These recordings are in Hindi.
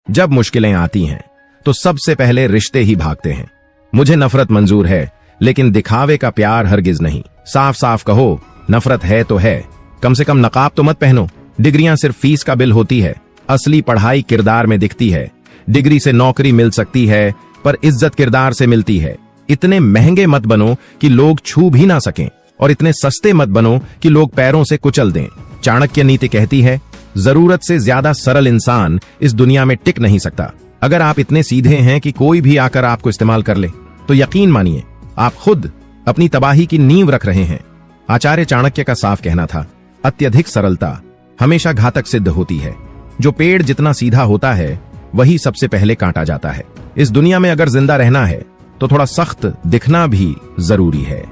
जब मुश्किलें आती हैं तो सबसे पहले रिश्ते ही भागते हैं। मुझे नफरत मंजूर है, लेकिन दिखावे का प्यार हरगिज नहीं। साफ साफ कहो, नफरत है तो है, कम से कम नकाब तो मत पहनो। डिग्रियां सिर्फ फीस का बिल होती है, असली पढ़ाई किरदार में दिखती है। डिग्री से नौकरी मिल सकती है, पर इज्जत किरदार से मिलती है। इतने महंगे मत बनो कि लोग छू भी ना सकें, और इतने सस्ते मत बनो कि लोग पैरों से कुचल दें। चाणक्य नीति कहती है, जरूरत से ज्यादा सरल इंसान इस दुनिया में टिक नहीं सकता। अगर आप इतने सीधे हैं कि कोई भी आकर आपको इस्तेमाल कर ले, तो यकीन मानिए आप खुद अपनी तबाही की नींव रख रहे हैं। आचार्य चाणक्य का साफ कहना था, अत्यधिक सरलता हमेशा घातक सिद्ध होती है। जो पेड़ जितना सीधा होता है वही सबसे पहले काटा जाता है। इस दुनिया में अगर जिंदा रहना है तो थोड़ा सख्त दिखना भी जरूरी है।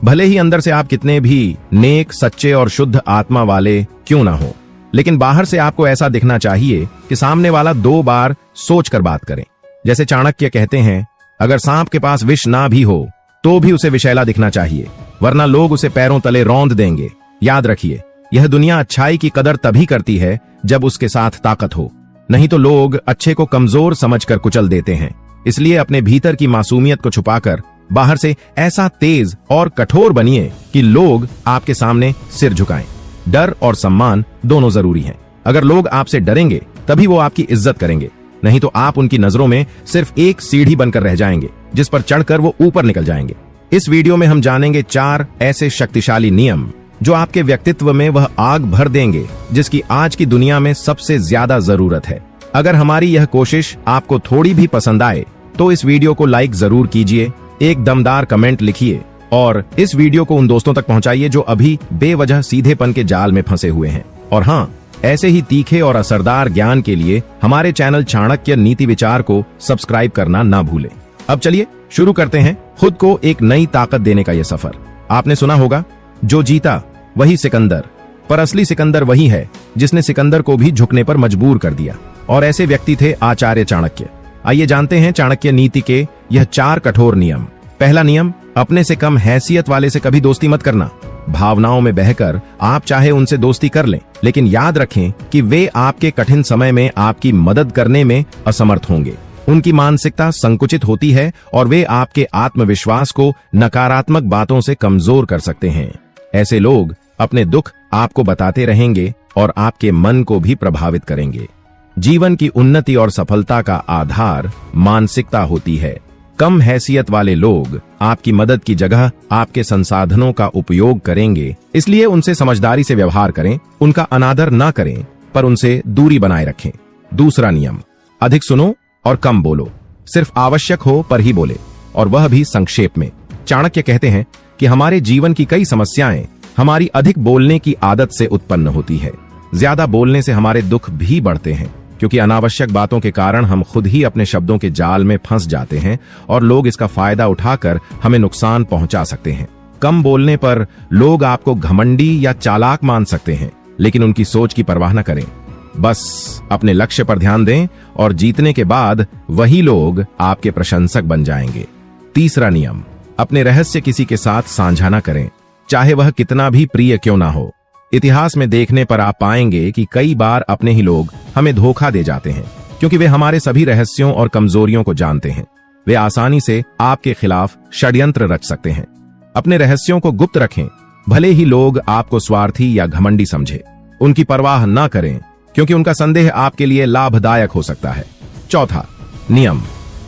भले ही अंदर से आप कितने भी नेक, सच्चे और शुद्ध आत्मा वाले क्यों ना हो, लेकिन बाहर से आपको ऐसा दिखना चाहिए कि सामने वाला 2 बार सोचकर बात करे। जैसे चाणक्य कहते हैं, अगर सांप के पास विष ना भी हो तो भी उसे विषैला दिखना चाहिए, वरना लोग उसे पैरों तले रौंद देंगे। याद रखिए, यह दुनिया अच्छाई की कदर तभी करती है जब उसके साथ ताकत हो, नहीं तो लोग अच्छे को कमजोर समझकर कुचल देते हैं। इसलिए अपने भीतर की मासूमियत को छुपाकर बाहर से ऐसा तेज और कठोर बनिए कि लोग आपके सामने सिर झुकाएं। डर और सम्मान दोनों जरूरी हैं। अगर लोग आपसे डरेंगे तभी वो आपकी इज्जत करेंगे, नहीं तो आप उनकी नजरों में सिर्फ एक सीढ़ी बनकर रह जाएंगे जिस पर चढ़कर वो ऊपर निकल जाएंगे। इस वीडियो में हम जानेंगे 4 ऐसे शक्तिशाली नियम जो आपके व्यक्तित्व में वह आग भर देंगे जिसकी आज की दुनिया में सबसे ज्यादा जरूरत है। अगर हमारी यह कोशिश आपको थोड़ी भी पसंद आए तो इस वीडियो को लाइक जरूर कीजिए, एक दमदार कमेंट लिखिए और इस वीडियो को उन दोस्तों तक पहुंचाइए जो अभी बेवजह सीधेपन के जाल में फंसे हुए हैं। और हाँ, ऐसे ही तीखे और असरदार ज्ञान के लिए हमारे चैनल चाणक्य नीति विचार को सब्सक्राइब करना ना भूलें। अब चलिए शुरू करते हैं खुद को एक नई ताकत देने का यह सफर। आपने सुना होगा, जो जीता वही सिकंदर, पर असली सिकंदर वही है जिसने सिकंदर को भी झुकने पर मजबूर कर दिया। और ऐसे व्यक्ति थे आचार्य चाणक्य। आइए जानते हैं चाणक्य नीति के यह 4 कठोर नियम। पहला नियम, अपने से कम हैसियत वाले से कभी दोस्ती मत करना। भावनाओं में बहकर आप चाहे उनसे दोस्ती कर लें, लेकिन याद रखें कि वे आपके कठिन समय में आपकी मदद करने में असमर्थ होंगे। उनकी मानसिकता संकुचित होती है और वे आपके आत्मविश्वास को नकारात्मक बातों से कमजोर कर सकते हैं। ऐसे लोग अपने दुख आपको बताते रहेंगे और आपके मन को भी प्रभावित करेंगे। जीवन की उन्नति और सफलता का आधार मानसिकता होती है। कम हैसियत वाले लोग आपकी मदद की जगह आपके संसाधनों का उपयोग करेंगे, इसलिए उनसे समझदारी से व्यवहार करें, उनका अनादर ना करें, पर उनसे दूरी बनाए रखें। दूसरा नियम, अधिक सुनो और कम बोलो। सिर्फ आवश्यक हो पर ही बोले, और वह भी संक्षेप में। चाणक्य कहते हैं कि हमारे जीवन की कई समस्याएं हमारी अधिक बोलने की आदत से उत्पन्न होती है। ज्यादा बोलने से हमारे दुख भी बढ़ते हैं, क्योंकि अनावश्यक बातों के कारण हम खुद ही अपने शब्दों के जाल में फंस जाते हैं और लोग इसका फायदा उठाकर हमें नुकसान पहुंचा सकते हैं। कम बोलने पर लोग आपको घमंडी या चालाक मान सकते हैं, लेकिन उनकी सोच की परवाह न करें। बस अपने लक्ष्य पर ध्यान दें और जीतने के बाद वही लोग आपके प्रशंसक बन जाएंगे। तीसरा नियम, अपने रहस्य किसी के साथ साझा न करें, चाहे वह कितना भी प्रिय क्यों ना हो। इतिहास में देखने पर आप पाएंगे कि कई बार अपने ही लोग हमें धोखा दे जाते हैं, क्योंकि वे हमारे सभी रहस्यों और कमजोरियों को जानते हैं। वे आसानी से आपके खिलाफ षड्यंत्र रच सकते हैं। अपने रहस्यों को गुप्त रखें, भले ही लोग आपको स्वार्थी या घमंडी समझे। उनकी परवाह न करें, क्योंकि उनका संदेह आपके लिए लाभदायक हो सकता है। चौथा नियम,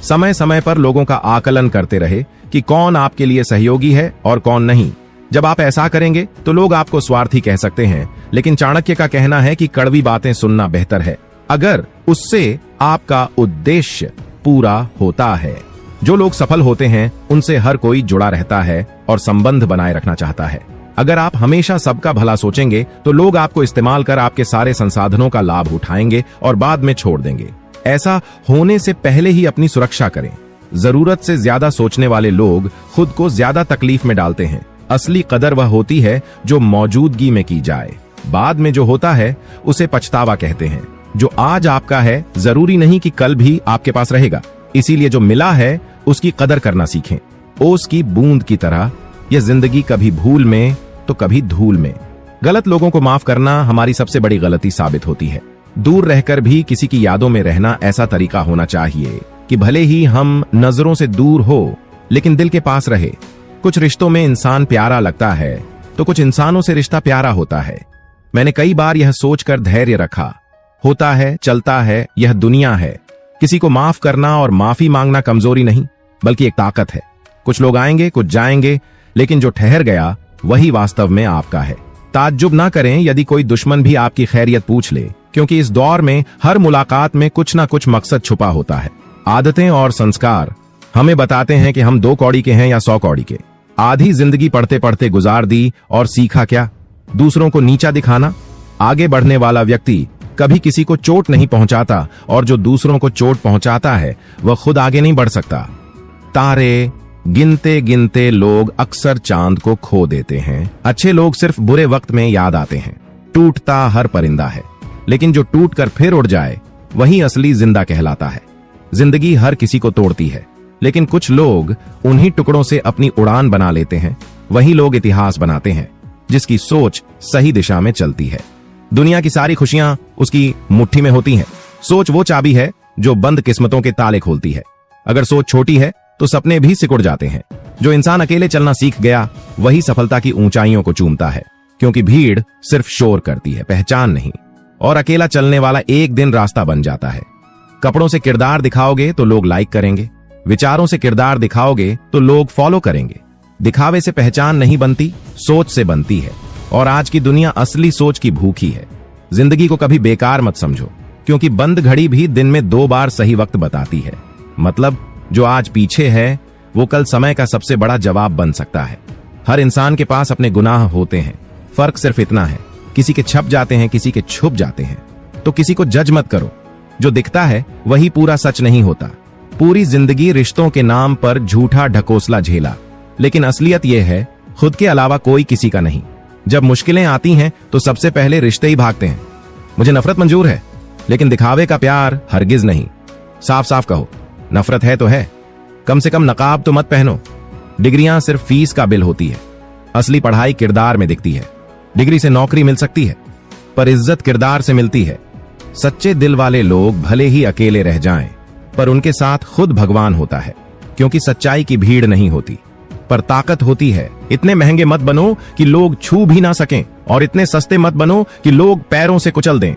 समय समय पर लोगों का आकलन करते रहे कि कौन आपके लिए सहयोगी है और कौन नहीं। जब आप ऐसा करेंगे तो लोग आपको स्वार्थी कह सकते हैं, लेकिन चाणक्य का कहना है कि कड़वी बातें सुनना बेहतर है, अगर उससे आपका उद्देश्य पूरा होता है। जो लोग सफल होते हैं उनसे हर कोई जुड़ा रहता है और संबंध बनाए रखना चाहता है। अगर आप हमेशा सबका भला सोचेंगे तो लोग आपको इस्तेमाल कर आपके सारे संसाधनों का लाभ उठाएंगे और बाद में छोड़ देंगे। ऐसा होने से पहले ही अपनी सुरक्षा करें। जरूरत से ज्यादा सोचने वाले लोग खुद को ज्यादा तकलीफ में डालते हैं। असली कदर वह होती है जो मौजूदगी में की जाए, बाद में जो होता है उसे पछतावा कहते हैं। जो आज आपका है जरूरी नहीं कि कल भी आपके पास रहेगा, इसीलिए जो मिला है उसकी कदर करना सीखें। ओस की बूंद की तरह यह जिंदगी कभी भूल में तो कभी धूल में। गलत लोगों को माफ करना हमारी सबसे बड़ी गलती साबित होती है। दूर रहकर भी किसी की यादों में रहना ऐसा तरीका होना चाहिए कि भले ही हम नजरों से दूर हो लेकिन दिल के पास रहे। कुछ रिश्तों में इंसान प्यारा लगता है तो कुछ इंसानों से रिश्ता प्यारा होता है। मैंने कई बार यह सोचकर धैर्य रखा, होता है, चलता है, यह दुनिया है। किसी को माफ करना और माफी मांगना कमजोरी नहीं बल्कि एक ताकत है। कुछ लोग आएंगे, कुछ जाएंगे, लेकिन जो ठहर गया वही वास्तव में आपका है। ताज्जुब ना करें यदि कोई दुश्मन भी आपकी खैरियत पूछ ले, क्योंकि इस दौर में हर मुलाकात में कुछ ना कुछ मकसद छुपा होता है। आदतें और संस्कार हमें बताते हैं कि हम 2 कौड़ी के हैं या 100 कौड़ी के। आधी जिंदगी पढ़ते पढ़ते गुजार दी और सीखा क्या? दूसरों को नीचा दिखाना। आगे बढ़ने वाला व्यक्ति कभी किसी को चोट नहीं पहुंचाता और जो दूसरों को चोट पहुंचाता है वह खुद आगे नहीं बढ़ सकता। तारे गिनते गिनते लोग अक्सर चांद को खो देते हैं। अच्छे लोग सिर्फ बुरे वक्त में याद आते हैं। टूटता हर परिंदा है, लेकिन जो टूट कर फिर उड़ जाए वही असली जिंदा कहलाता है। जिंदगी हर किसी को तोड़ती है, लेकिन कुछ लोग उन्हीं टुकड़ों से अपनी उड़ान बना लेते हैं। वही लोग इतिहास बनाते हैं जिसकी सोच सही दिशा में चलती है। दुनिया की सारी खुशियां उसकी मुट्ठी में होती हैं। सोच वो चाबी है जो बंद किस्मतों के ताले खोलती है। अगर सोच छोटी है तो सपने भी सिकुड़ जाते हैं। जो इंसान अकेले चलना सीख गया वही सफलता की ऊंचाइयों को चूमता है, क्योंकि भीड़ सिर्फ शोर करती है, पहचान नहीं। और अकेला चलने वाला एक दिन रास्ता बन जाता है। कपड़ों से किरदार दिखाओगे तो लोग लाइक करेंगे, विचारों से किरदार दिखाओगे तो लोग फॉलो करेंगे। दिखावे से पहचान नहीं बनती, सोच से बनती है। और आज की दुनिया असली सोच की भूखी है। जिंदगी को कभी बेकार मत समझो, क्योंकि बंद घड़ी भी दिन में 2 बार सही वक्त बताती है। मतलब जो आज पीछे है वो कल समय का सबसे बड़ा जवाब बन सकता है। हर इंसान के पास अपने गुनाह होते हैं। फर्क सिर्फ इतना है, किसी के छप जाते हैं, किसी के छुप जाते हैं। तो किसी को जज मत करो। जो दिखता है वही पूरा सच नहीं होता। पूरी जिंदगी रिश्तों के नाम पर झूठा ढकोसला झेला, लेकिन असलियत यह है खुद के अलावा कोई किसी का नहीं। जब मुश्किलें आती हैं तो सबसे पहले रिश्ते ही भागते हैं। मुझे नफरत मंजूर है, लेकिन दिखावे का प्यार हरगिज नहीं। साफ साफ कहो, नफरत है तो है, कम से कम नकाब तो मत पहनो। डिग्रियां सिर्फ फीस का बिल होती है। असली पढ़ाई किरदार में दिखती है। डिग्री से नौकरी मिल सकती है, पर इज्जत किरदार से मिलती है। सच्चे दिल वाले लोग भले ही अकेले रह जाएं, पर उनके साथ खुद भगवान होता है, क्योंकि सच्चाई की भीड़ नहीं होती, पर ताकत होती है। इतने महंगे मत बनो कि लोग छू भी ना सकें, और इतने सस्ते मत बनो कि लोग पैरों से कुचल दें।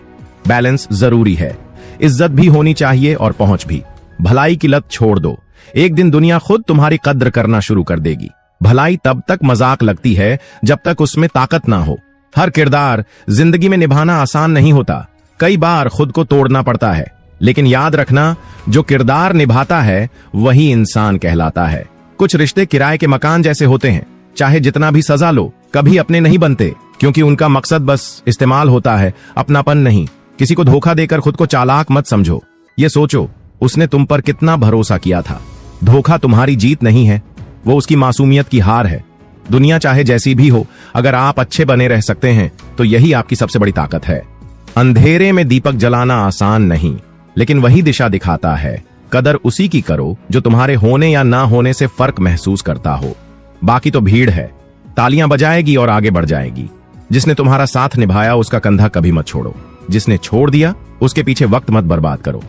बैलेंस जरूरी है। इज्जत भी होनी चाहिए और पहुंच भी। भलाई की लत छोड़ दो, एक दिन दुनिया खुद तुम्हारी कद्र करना शुरू कर देगी। भलाई तब तक मजाक लगती है जब तक उसमें ताकत ना हो। हर किरदार जिंदगी में निभाना आसान नहीं होता। कई बार खुद को तोड़ना पड़ता है, लेकिन याद रखना, जो किरदार निभाता है वही इंसान कहलाता है। कुछ रिश्ते किराए के मकान जैसे होते हैं, चाहे जितना भी सजा लो कभी अपने नहीं बनते, क्योंकि उनका मकसद बस इस्तेमाल होता है, अपनापन नहीं। किसी को धोखा देकर खुद को चालाक मत समझो। ये सोचो उसने तुम पर कितना भरोसा किया था। धोखा तुम्हारी जीत नहीं है, वो उसकी मासूमियत की हार है। दुनिया चाहे जैसी भी हो, अगर आप अच्छे बने रह सकते हैं तो यही आपकी सबसे बड़ी ताकत है। अंधेरे में दीपक जलाना आसान नहीं, लेकिन वही दिशा दिखाता है। कदर उसी की करो जो तुम्हारे होने या ना होने से फर्क महसूस करता हो। बाकी तो भीड़ है, तालियां बजाएगी और आगे बढ़ जाएगी। जिसने तुम्हारा साथ निभाया उसका कंधा कभी मत छोड़ो। जिसने छोड़ दिया उसके पीछे वक्त मत बर्बाद करो।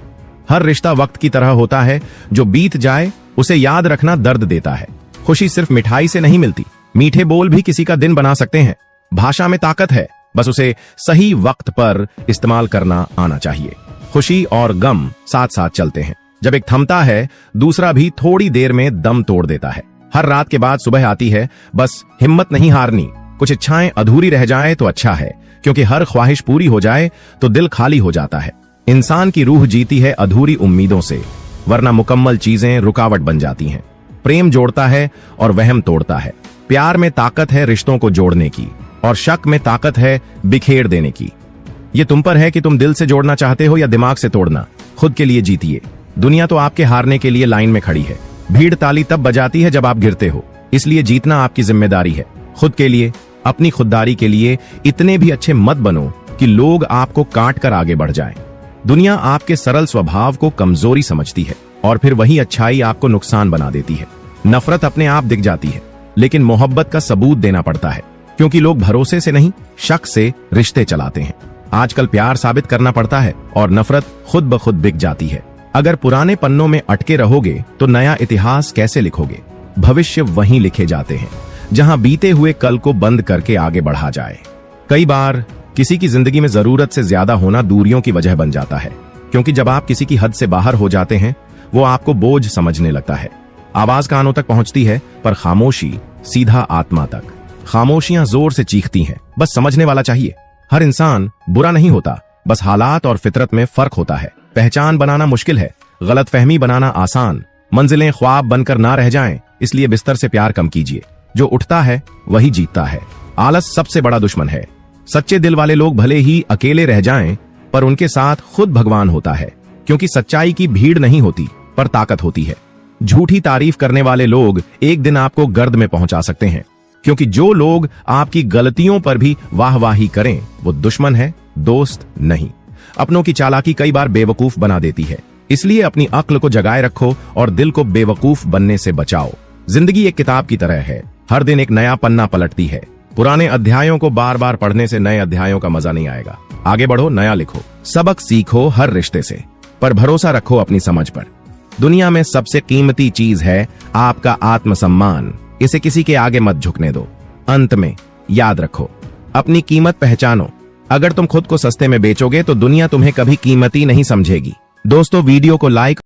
हर रिश्ता वक्त की तरह होता है, जो बीत जाए उसे याद रखना दर्द देता है। खुशी सिर्फ मिठाई से नहीं मिलती, मीठे बोल भी किसी का दिन बना सकते हैं। भाषा में ताकत है, बस उसे सही वक्त पर इस्तेमाल करना आना चाहिए। खुशी और गम साथ साथ चलते हैं। जब एक थमता है दूसरा भी थोड़ी देर में दम तोड़ देता है। हर रात के बाद सुबह आती है, बस हिम्मत नहीं हारनी। कुछ इच्छाएं अधूरी रह जाए तो अच्छा है, क्योंकि हर ख्वाहिश पूरी हो जाए तो दिल खाली हो जाता है। इंसान की रूह जीती है अधूरी उम्मीदों से, वरना मुकम्मल चीजें रुकावट बन जाती हैं। प्रेम जोड़ता है और वहम तोड़ता है। प्यार में ताकत है रिश्तों को जोड़ने की, और शक में ताकत है बिखेर देने की। ये तुम पर है कि तुम दिल से जोड़ना चाहते हो या दिमाग से तोड़ना। खुद के लिए जीतिए। दुनिया तो आपके हारने के लिए लाइन में खड़ी है। भीड़ ताली तब बजाती है जब आप गिरते हो, इसलिए जीतना आपकी जिम्मेदारी है। खुद के लिए, अपनी खुददारी के लिए इतने भी अच्छे मत बनो कि लोग आपको काट कर आगे बढ़ जाएं। दुनिया आपके सरल स्वभाव को कमजोरी समझती है, और फिर वही अच्छाई आपको नुकसान बना देती है। नफरत अपने आप दिख जाती है, लेकिन मोहब्बत का सबूत देना पड़ता है, क्योंकि लोग भरोसे से नहीं, शक से रिश्ते चलाते हैं। आजकल प्यार साबित करना पड़ता है और नफरत खुद ब खुद बिक जाती है। अगर पुराने पन्नों में अटके रहोगे तो नया इतिहास कैसे लिखोगे? भविष्य वहीं लिखे जाते हैं जहां बीते हुए कल को बंद करके आगे बढ़ा जाए। कई बार किसी की जिंदगी में जरूरत से ज्यादा होना दूरियों की वजह बन जाता है, क्योंकि जब आप किसी की हद से बाहर हो जाते हैं वो आपको बोझ समझने लगता है। आवाज कानों तक पहुंचती है पर खामोशी सीधा आत्मा तक। खामोशियां जोर से चीखती हैं, बस समझने वाला चाहिए। हर इंसान बुरा नहीं होता, बस हालात और फितरत में फर्क होता है। पहचान बनाना मुश्किल है, गलतफहमी बनाना आसान। मंजिलें ख्वाब बनकर ना रह जाएं, इसलिए बिस्तर से प्यार कम कीजिए। जो उठता है वही जीतता है। आलस सबसे बड़ा दुश्मन है। सच्चे दिल वाले लोग भले ही अकेले रह जाएं, पर उनके साथ खुद भगवान होता है, क्योंकि सच्चाई की भीड़ नहीं होती पर ताकत होती है। झूठी तारीफ करने वाले लोग एक दिन आपको गर्द में पहुंचा सकते हैं, क्योंकि जो लोग आपकी गलतियों पर भी वाहवाही करें वो दुश्मन है, दोस्त नहीं। अपनों की चालाकी कई बार बेवकूफ बना देती है, इसलिए अपनी अक्ल को जगाए रखो और दिल को बेवकूफ बनने से बचाओ। जिंदगी एक किताब की तरह है, हर दिन एक नया पन्ना पलटती है। पुराने अध्यायों को बार बार पढ़ने से नए अध्यायों का मजा नहीं आएगा। आगे बढ़ो, नया लिखो, सबक सीखो हर रिश्ते से, पर भरोसा रखो अपनी समझ पर। दुनिया में सबसे कीमती चीज है आपका आत्मसम्मान, इसे किसी के आगे मत झुकने दो। अंत में याद रखो, अपनी कीमत पहचानो। अगर तुम खुद को सस्ते में बेचोगे तो दुनिया तुम्हें कभी कीमती नहीं समझेगी। दोस्तों, वीडियो को लाइक